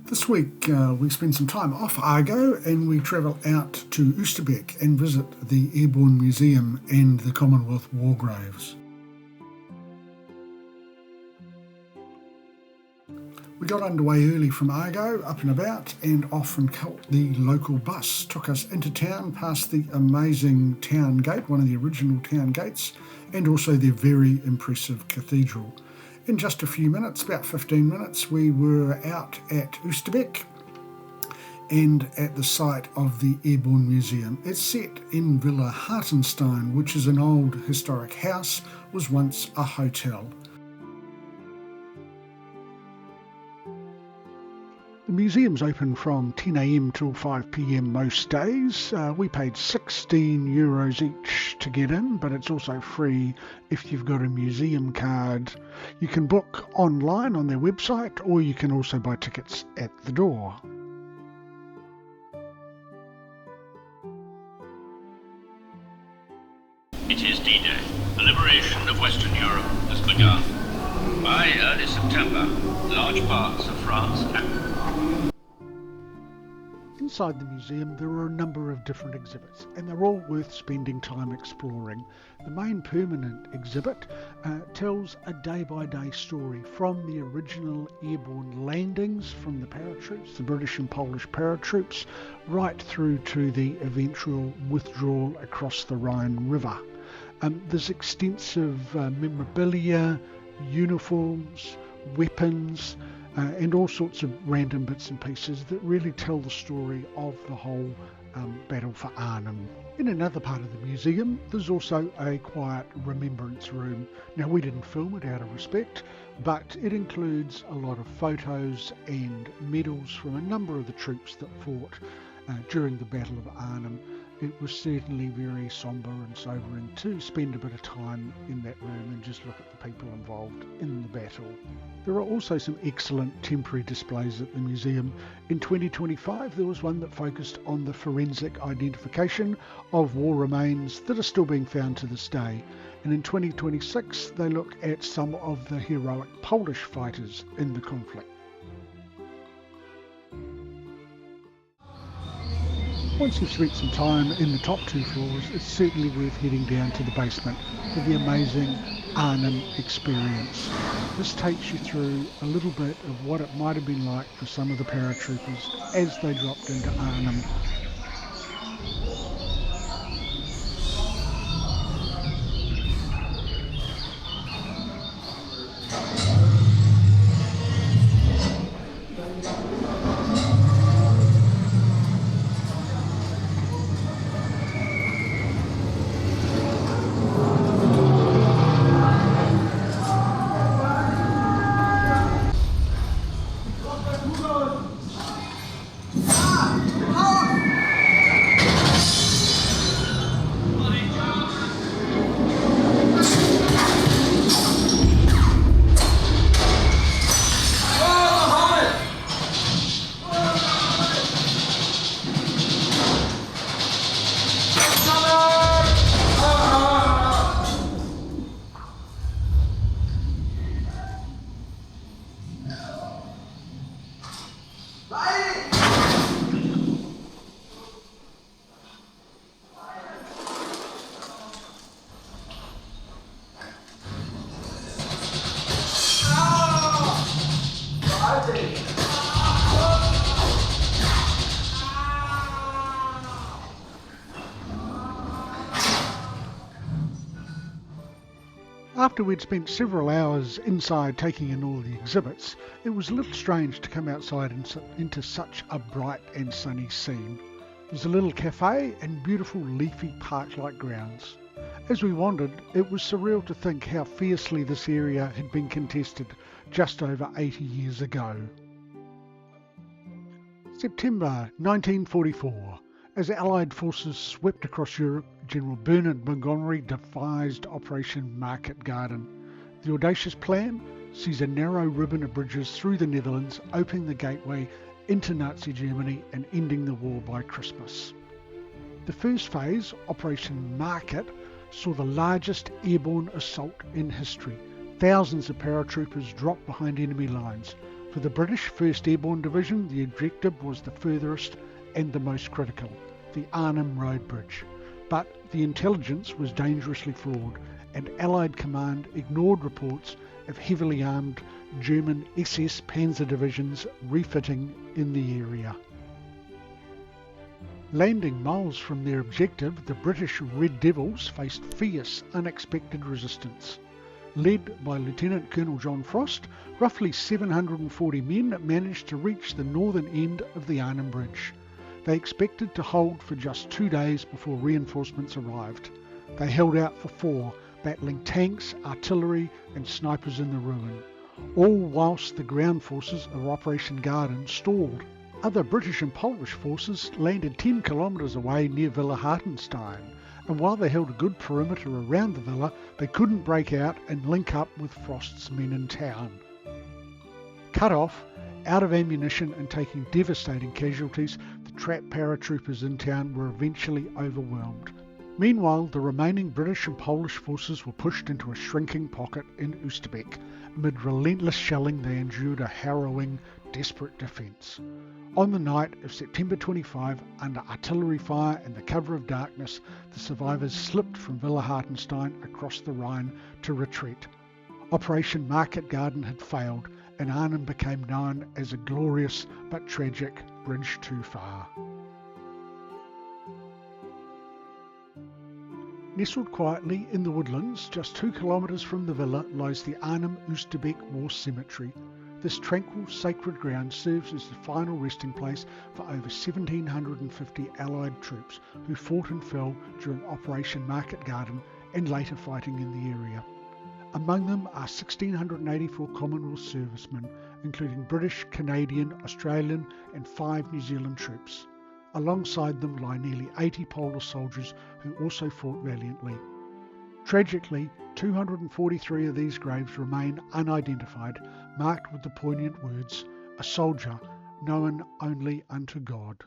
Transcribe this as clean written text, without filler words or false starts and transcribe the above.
This week we spend some time off Argo and we travel out to Oosterbeek and visit the Airborne Museum and the Commonwealth War Graves. We got underway early from Argo, up and about, and off and caught the local bus. Took us into town past the amazing town gate, one of the original town gates, and also their very impressive cathedral. In just a few minutes, about 15 minutes, we were out at Oosterbeek and at the site of the Airborne Museum. It's set in Villa Hartenstein, which is an old historic house, was once a hotel. The museum's open from 10 a.m. till 5 p.m. most days. We paid €16 each to get in, but it's also free if you've got a museum card. You can book online on their website, or you can also buy tickets at the door. It is D-Day. The liberation of Western Europe has begun. By early September, large parts of France and Inside the museum there are a number of different exhibits, and they're all worth spending time exploring. The main permanent exhibit tells a day-by-day story from the original airborne landings from the paratroops, the British and Polish paratroops, right through to the eventual withdrawal across the Rhine River. There's extensive memorabilia, uniforms, weapons, and all sorts of random bits and pieces that really tell the story of the whole battle for Arnhem. In another part of the museum, there's also a quiet remembrance room. Now, we didn't film it out of respect, but it includes a lot of photos and medals from a number of the troops that fought during the Battle of Arnhem. It was certainly very somber and sobering to spend a bit of time in that room and just look at the people involved in the battle. There are also some excellent temporary displays at the museum. In 2025 there was one that focused on the forensic identification of war remains that are still being found to this day. And in 2026 they look at some of the heroic Polish fighters in the conflict. Once you've spent some time in the top two floors, it's certainly worth heading down to the basement for the amazing Arnhem experience. This takes you through a little bit of what it might have been like for some of the paratroopers as they dropped into Arnhem. After we'd spent several hours inside taking in all the exhibits, it was a little strange to come outside into such a bright and sunny scene. There's a little cafe and beautiful leafy park-like grounds. As we wandered, it was surreal to think how fiercely this area had been contested just over 80 years ago. September 1944. As Allied forces swept across Europe, General Bernard Montgomery devised Operation Market Garden. The audacious plan sees a narrow ribbon of bridges through the Netherlands, opening the gateway into Nazi Germany and ending the war by Christmas. The first phase, Operation Market, saw the largest airborne assault in history. Thousands of paratroopers dropped behind enemy lines. For For the British 1st Airborne Division, the objective was the furthest and the most critical, the Arnhem Road Bridge. But the intelligence was dangerously flawed, and Allied command ignored reports of heavily armed German SS Panzer divisions refitting in the area. Landing miles from their objective, the British Red Devils faced fierce, unexpected resistance. Led by Lieutenant Colonel John Frost, roughly 740 men managed to reach the northern end of the Arnhem Bridge. They expected to hold for just 2 days before reinforcements arrived. They held out for 4, battling tanks, artillery and snipers in the ruin, all whilst the ground forces of Operation Garden stalled. Other British and Polish forces landed 10 kilometres away near Villa Hartenstein, and while they held a good perimeter around the villa, they couldn't break out and link up with Frost's men in town. Cut off, out of ammunition and taking devastating casualties, the trapped paratroopers in town were eventually overwhelmed. Meanwhile, the remaining British and Polish forces were pushed into a shrinking pocket in Oosterbeek. Amid relentless shelling, they endured a harrowing, desperate defence. On the night of September 25, under artillery fire and the cover of darkness, the survivors slipped from Villa Hartenstein across the Rhine to retreat. Operation Market Garden had failed, and Arnhem became known as a glorious but tragic bridge too far. Nestled quietly in the woodlands, just 2 kilometres from the villa, lies the Arnhem Oosterbeek War Cemetery. This tranquil, sacred ground serves as the final resting place for over 1,750 Allied troops who fought and fell during Operation Market Garden and later fighting in the area. Among them are 1,684 Commonwealth servicemen, including British, Canadian, Australian and 5 New Zealand troops. Alongside them lie nearly 80 Polish soldiers who also fought valiantly. Tragically, 243 of these graves remain unidentified, marked with the poignant words, "A soldier known only unto God."